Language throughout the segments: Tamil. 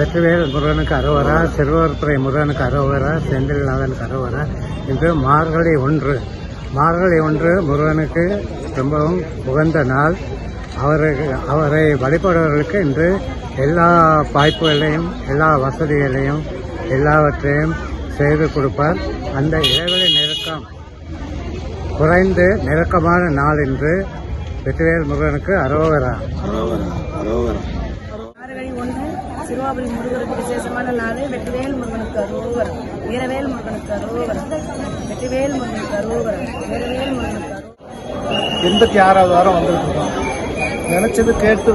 வெற்றிவேல் முருகனுக்கு அரோகரா, சிறுவர்துறை முருகனுக்கு அரோகரா, செந்தில்நாதனுக்கு அரோகரா. இன்று மார்கழி 1. மார்கழி 1 முருகனுக்கு ரொம்பவும் உகந்த நாள். அவரை வழிபடுவர்களுக்கு இன்று எல்லா வாய்ப்புகளையும், எல்லா வசதிகளையும், எல்லாவற்றையும் செய்து கொடுப்பார். அந்த இடைவெளி நெருக்கம் குறைந்து நெருக்கமான நாள் இன்று. வெற்றிவேல் முருகனுக்கு அரோகரா. மார்கழி 1 சிறுவாபுரி முருகருக்கு விசேஷமான நாள். வெற்றிவேல் முருகனுக்கு அரோகரா, வீரவேல் முருகனுக்கு அரோகரா, வெற்றிவேல் முருகனுக்கு அரோகரா, வீரவேல் முருகனுக்கு அரோகரா. 86வது வாரம் வந்துருக்கோம். நினைச்சது கேட்டு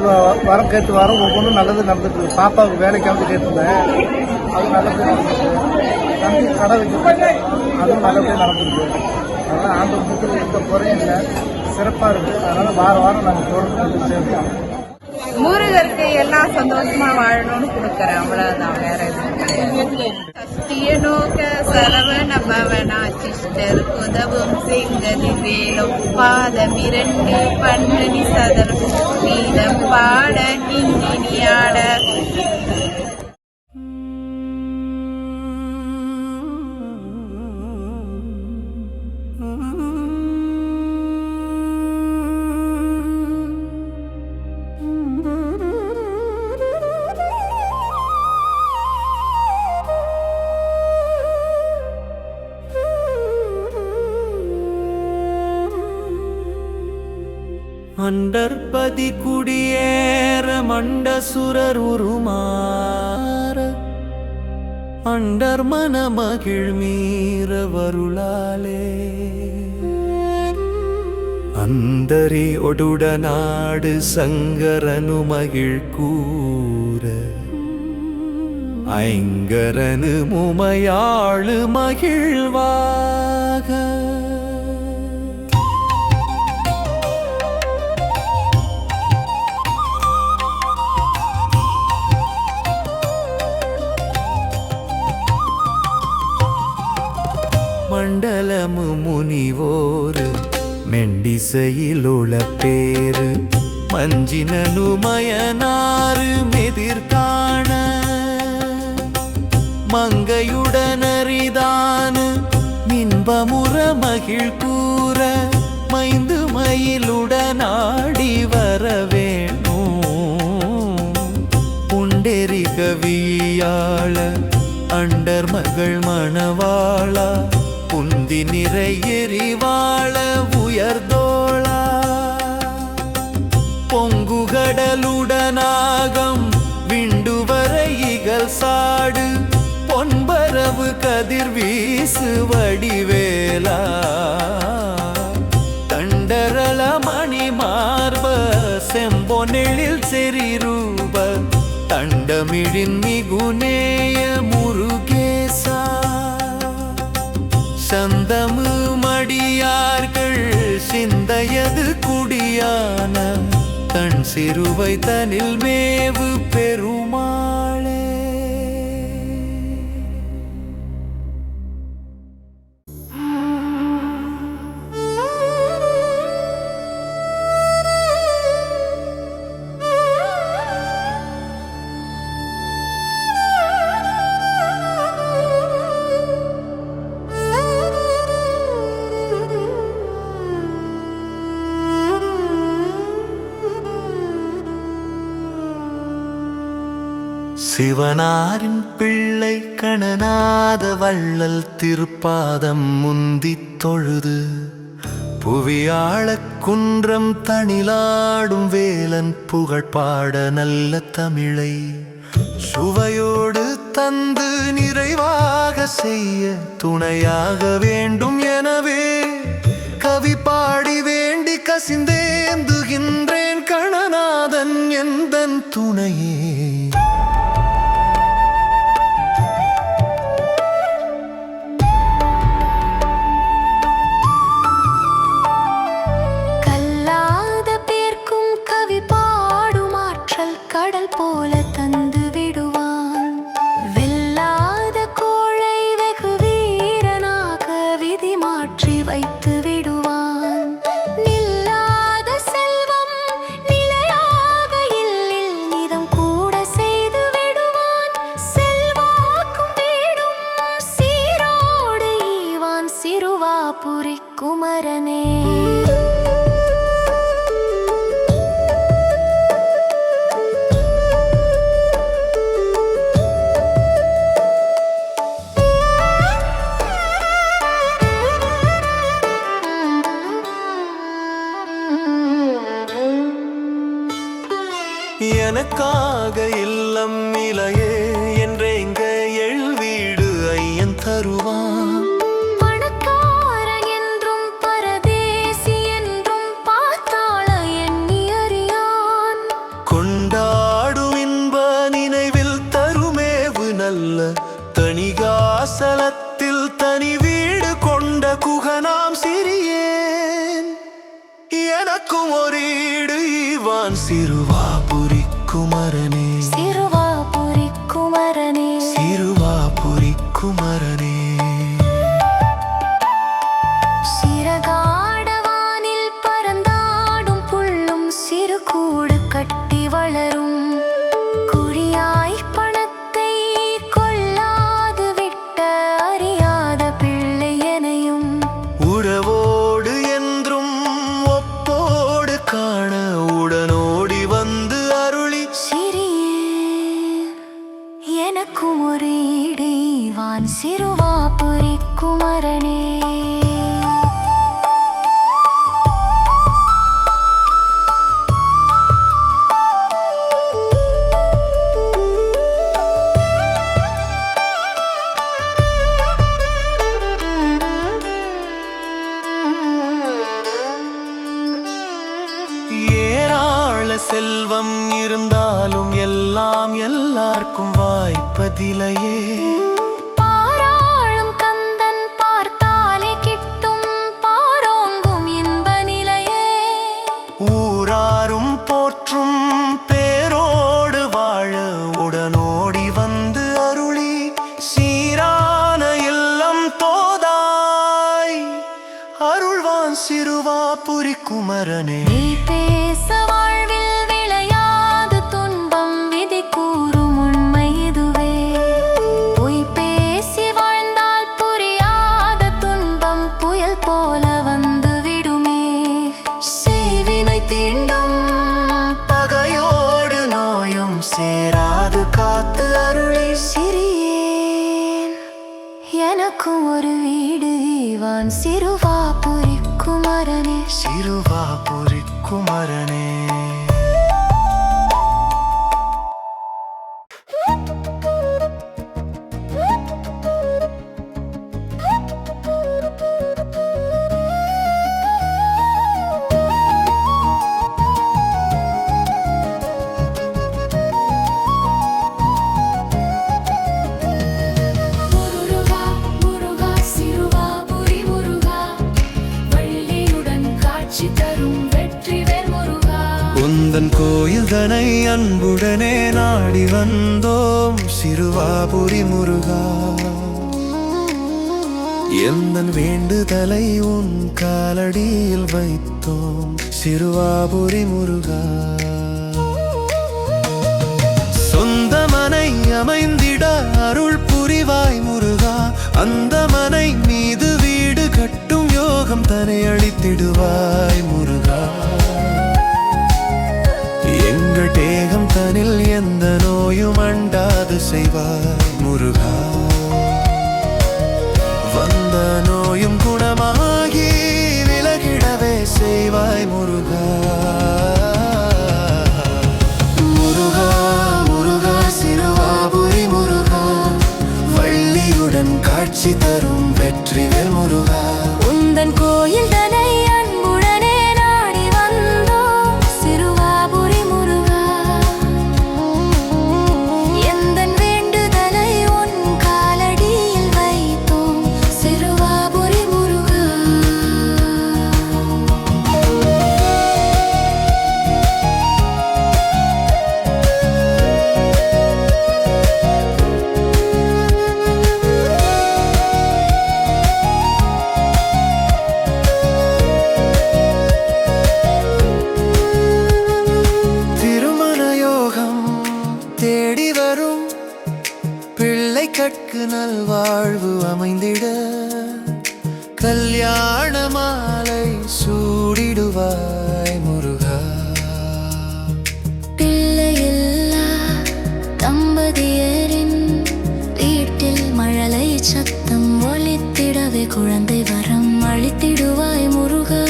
வாரம் ஒவ்வொன்றும் நல்லது நடந்துட்டு இருக்கு. பாப்பாவுக்கு வேலைக்கு வந்து கேட்டிருந்தேன், அது நல்லது நடந்துருக்கு. தம்பி கடை வச்சு அதுவும் நல்லபடியாக நடந்துருக்கு. அதனால் ஆண்டு எந்த குறையும் இல்லை, சிறப்பாக இருக்குது. அதனால் வாரம் நாங்கள் தொடர்ந்து சேர்ந்தோம். முருகருக்கு எல்லாம் சந்தோஷமா வாழணும்னு கொடுக்கறேன், அவ்வளவுதான், வேற எதுவும் கிடையாது. சத்திய நோக்க சரவண பவனா சிஷ்டர் உதவும் செங்கதி வேலும் பாதம் 2 பன்னி சதரம் நீதம் பாட கிங்கினியாட. அண்டர்பதி குடியேற மண்டசுரர் உருமாற அண்டர் மன மகிழ் மீற வருளாலே அந்தரி ஒடுடநாடு சங்கரனு மகிழ் கூற ஐங்கரனு முமையாளு மகிழ்வாக மண்டலமு முனிவோரு மெண்டிசையிலுள பேரு மஞ்சினனு மயனாறு மெதிர்காண மங்கையுடனரிதானு இன்பமுற மகிழ் கூற மைந்து மயிலுடனாடி வரவேணும் புண்டெரி கவியாள அண்டர் மகள் மணவாளா புந்தி நிறை எரிவாள உயர்தோளா பொங்குகடலுடனாகம் விண்டுவரை இகழ் சாடு பொன்பரவு கதிர் வீசு வடிவேலா தண்டரள மணி மார்ப செம்பொனெழில் செறிரூப தண்டமிழின் மிகுநேய முருகேசா சந்தமு மடியார்கள் சிந்தையது குடியான தன் சிறுவை தனில் மேவு பெருமாளே. சிவனாரின் பிள்ளை கணநாத வள்ளல் திருப்பாதம் முந்தித் தொழுது புவியாளக் குன்றம் தனிலாடும் வேலன் புகழ்பாட நல்ல தமிழை சுவையோடு தந்து நிறைவாக செய்ய துணையாக வேண்டும். எனவே கவி பாடி வேண்டி கசிந்தேந்துகின்றேன் கணநாதன் எந்தன் துணையே. நில்லாத செல்வம் நிலையாக இல்லில் நிதம் கூட செய் நிலையே என்றேங்க எழுவீடு ஐயன் தருவான். பணக்காரன் என்றும் பரதேசி என்றும் பார்த்தாள எண்ணி அறியான். கொண்டாடும் இன்ப நினைவில் தருமேவு நல்ல தனிகாசலத்தில் தனி வீடு கொண்ட குகனாம் சிறியேன். எனக்கும் ஒரு ஈடு ஈவான் சிறுவாபுரி குமரனே, சிறுவாபுரி குமரனே, சிறுவாபுரி குமரனே. சிறகாடவானில் பறந்தாடும் புல்லும் சிறு கூடு கட்டி வளரும். குறியாய் பணத்தை கொள்ளாது விட்ட அறியாத பிள்ளை எனையும் உறவோடு என்றும் ஒப்போடு காண உடனோடி வந்து அருளி சிறியேன். எனக்கும் ஒரு ஈடுவான் சிறுவாபுரி குமரனே. ஏராள செல்வம் இருந்தாலும் எல்லாம் எல்லாருக்கும் வாய்ப்பதிலையே. பாராளும் கந்தன் பார்த்தாலே கிட்டும் பாரோங்கும் இன்ப நிலையே. ஊராரும் போற்றும் பேரோடு வாழ உடனோடி வந்து அருளி சீரான இல்லம் தோதாய் அருள்வான் சிறுவாபுரி குமரனே. நீ பேச வாழ்வில் விளையாது துன்பம் விதி கூறும் உண்மை இதுவே. பொய் பேசி வாழ்ந்தால் புரியாத துன்பம் புயல் போல வந்து விடுமே. செய்வினை தீண்டும் பகையோடு நோயும் சேராது காத்து அருளி சிறியேன். எனக்கும் ஒரு வீடு ஈவான் சிறுவாபுரி குமரனே, சிறுவாபுரி குமரனே. முருகா முருகா சிறுவாபுரி முருகா, வள்ளியுடன் காட்சி தரும் வெற்றிவேல் முருகா. உந்தன் கோயில்தனை அன்புடனே நாடி வந்தோம் சிறுவாபுரி முருகா. எந்தன் வேண்டுதலை உன் காலடியில் வைத்தோம் சிறுவாபுரி முருகா. சொந்த மனை அமைந்திட அருள் புரிவாய் முருகா. அந்த மனை மீது வீடு கட்டும் யோகம் தனை அளித்திடுவாய் முருகா. எங்கள் தேகம் தனில் எந்த நோயும் அண்டாது செய்வாய் முருகா. வந்த நோயும் குணமாகி விலகிடவே செய்வாய் முருகா. முருகா முருகா சிறுவாபுரி முருகா, வள்ளியுடன் காட்சி தரும் வெற்றிவேல் முருகா. உந்தன் கோயில் தனை அன்புடனே நாடி வந்தோம் சிறுவாபுரி முருகா. எந்தன் வேண்டுதலை உன் காலடியில் வைத்தோம் சிறுவாபுரி முருகா. கட்கு நல்வாழ்வு அமைந்திட கல்யாண மாலை சூடிடுவாய் முருகா. பிள்ளையில்லா தம்பதியரின் வீட்டில் மழலை சத்தம் ஒலித்திடவே குழந்தை வரம் அளித்திடுவாய் முருகா.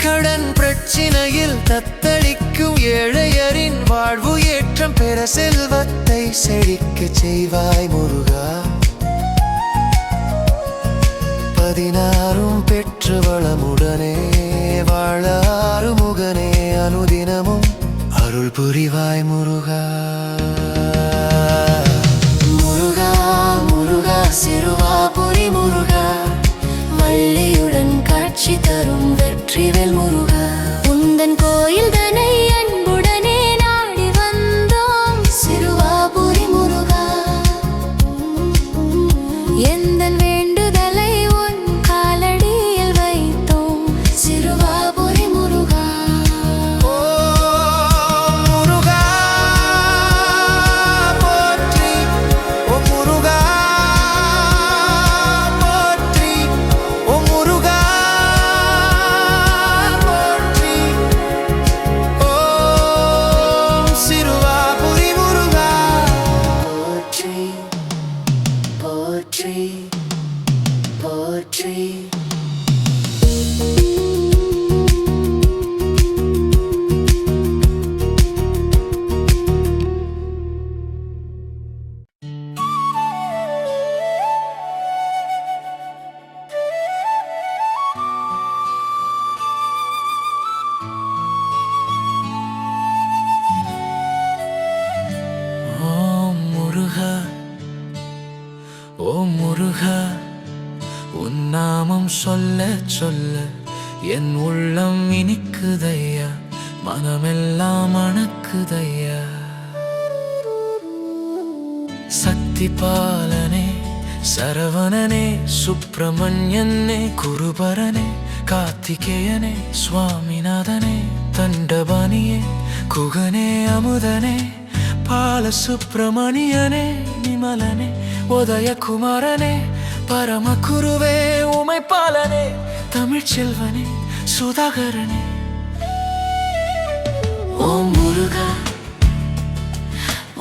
கடன் பிரச்சினையில் தத்தளிக்கும் ஏழையரின் வாழ்வு ஏற்றம் பெற செல்வத்தை செழிக்க செய்வாய் முருகா 16 பெற்று வளமுடனே வாழ ஆறுமுகனே அனுதினமும் அருள் புரிவாய் முருகா முருகா முருகா சிறுவாபுரி முருகா வள்ளியுடன் காட்சி தரும் வெற்றிவேல் முருகா உந்தன் கோயில் தனை அன்புடனே நாடி வந்தோம் சிறுவாபுரி முருகா எந்தன் வேண்டுதலை உன் காலடியில் வைத்தோம் சிறுவாபுரி முருகா முருகா போற்றி ஓ முருகா போற்றி ஓ முருகா போற்றி ஓம் சிறுவாபுரி முருகா போற்றி போற்றி போற்றி ஓம் முருகா ஓம் முருகா உன் நாமம் சொல்ல சொல்ல என் உள்ளம் இனிக்குதையா மனமெல்லாம் அணக்குதையா சக்தி பாலனே சரவணனே சுப்பிரமணியனே குருபரனே கார்த்திகேயனே சுவாமிநாதனே தண்டபாணியே குகனே அமுதனே பாலசுப்பிரமணியனே நிமலனே உதயகுமாரனே பரமகுருவே உமைப்பாலனே தமிழ்ச்செல்வனே சுதாகரனே ஓம் முருகா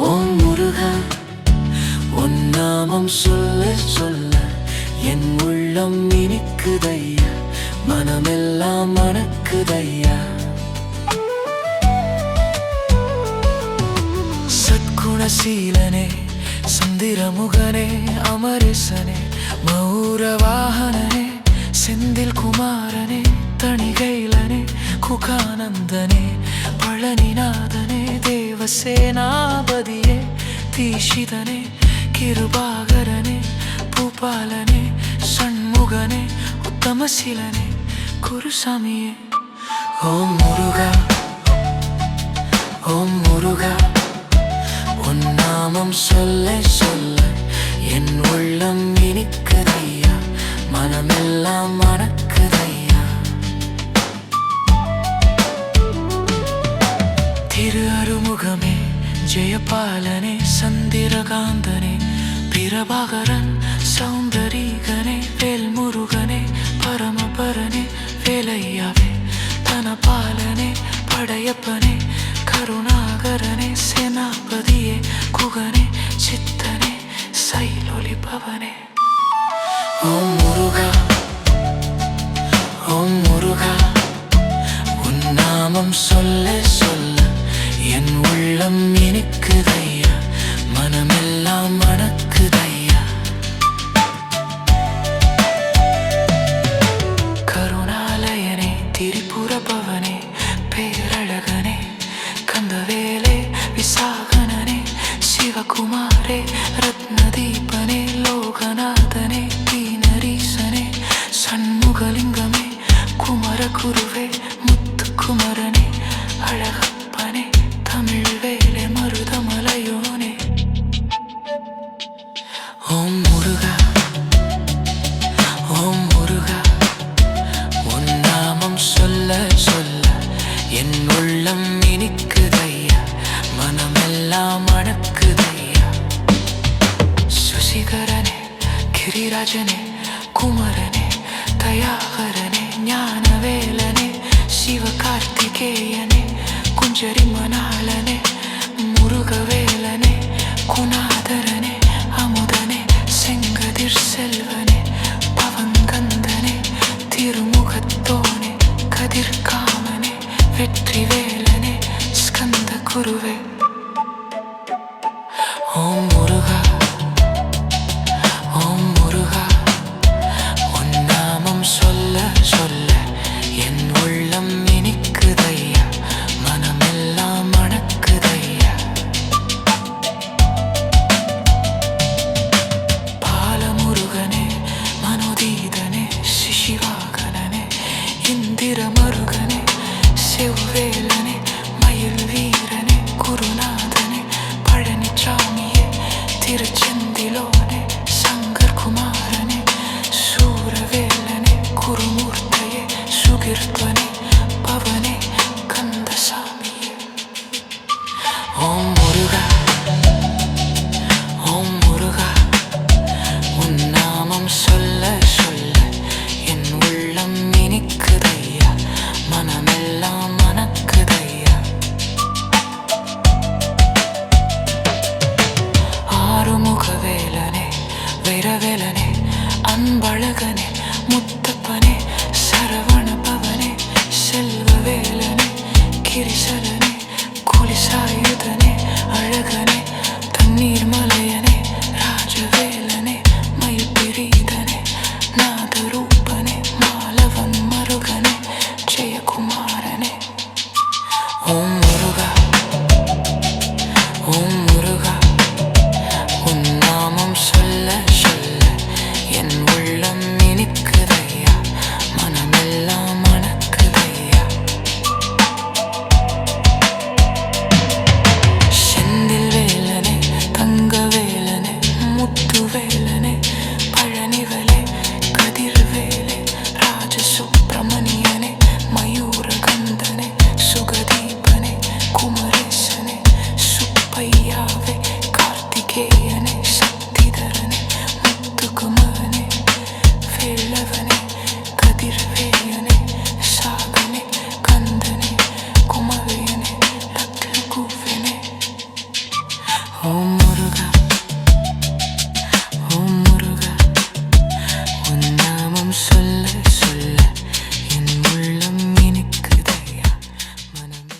ஓம் முருகா உன் நாமம் சொல்ல சொல்ல என் உள்ளம் இனிக்குதையா மனமெல்லாம் மணக்குதையா சத்குணசீலனே சந்திரமுகனே அமரேசனே மௌரவாகனே செந்தில் குமாரனே தணிகைலனே குகானந்தனே பழனிநாதனே தேவசேனாபதியே தீஷிதனே கிருபாகரனே பூபாலனே சண்முகனே உத்தமசீலனே குருசாமியே ஓம் முருகா ஓம் முருகா உன் நாமம் சொல்ல சொல்ல என் உள்ளம் இனிக்குதையா மனமெல்லாம் மணக்குதையா திரு அருமுகமே ஜெயபாலனே சந்திரகாந்தனே பிரபாகரன் சௌந்தரீகனே வேல்முருகனே பரமபரனே வேலையாவே தனபாலனே படையப்பனே கருணாகரனே சேனாபதியே குகனே சித்தனே சைலொலிபவனே ஓம் முருகா ஓம் முருகா உன் நாமம் சொல்ல சொல்ல என் உள்ளம் இனிக்குதையா மனமெல்லாம் மணக்குதையா கருணாலயனே திரிபுரபவனே பேரழகனே கந்தவேலே விசாகனனே சிவகுமாரே ரத்னதீபனே லோகநாதனே தீனரீசனே சண்முகலிங்கமே குமரகுருவே முத்துக்குமரனே அழகப்பனே தமிழ்வேலே மருதமலையோனே ஓம் முருகா ஓம் முருகா உன் நாமம் சொல்ல சொல்ல என் உள்ளம் இனிக்குதையா மனமெல்லாம் அணக்குதையா சுசிகரனே கிரிராஜனே குமரனே தயாகரனே ஞானவேலனே சிவகார்த்திகேயனே குஞ்சரி மணாலனே முருகவேலனே குணாதரனே அமுதனே செங்கதிர் செல்வனே பவங்கந்தனே திருமுகத்தோனே கதிர்காமனே வெற்றிவேலனே ஸ்கந்த குருவே திருச்செந்திலோனே சங்கர் குமாரனே சூரவேலனே குருமூர்த்தயே சுகிர்த்வனே பவனே கந்தசாமியே ஓம் முருகா ஓம் முருகா உன் நாமம் சொல்ல சொல்ல என் உள்ளம் இனிக்குதையா மனமெல்லாம் மணக்குதையா ஆறுமுகவேலனே வீரவேலனே அன்பழகனே முத்தப்பனே சரவண பவனே செல்வவேலனே கிரிசலனே குலிசாயுதனே அழகனே தண்ணீர் மலையனே ராஜவேலனே மயில் பிரீதனே நாதரூபனே மாலவன் மருகனே ஜெயகுமாரனே ஓம் முருகா ஓம் முருகா உன் நாமம் சொல்ல சொல்ல என் உள்ளம் இனிக்குதையா மனமெல்லாம் மணக்குதையா செந்தில் வேலனே தங்க வேலனே முத்து வேலனே பழனிவலே கதிர்வேலே ராஜசுப்பிரமணியனே மயூரகந்தனே சுகதீபனே குமரேசனே சுப்பையாவே கார்த்திகேயனே சக்திதரனே முத்துகுமரனே வேலவனே கதிர்வேயனே சாகனே கந்தனே குமரியனே லக்லகுவனே ஓம் முருகா ஓம் முருகா உன் நாமம் சொல்ல சொல்ல என் உள்ளம் இனிக்குதையா மனமே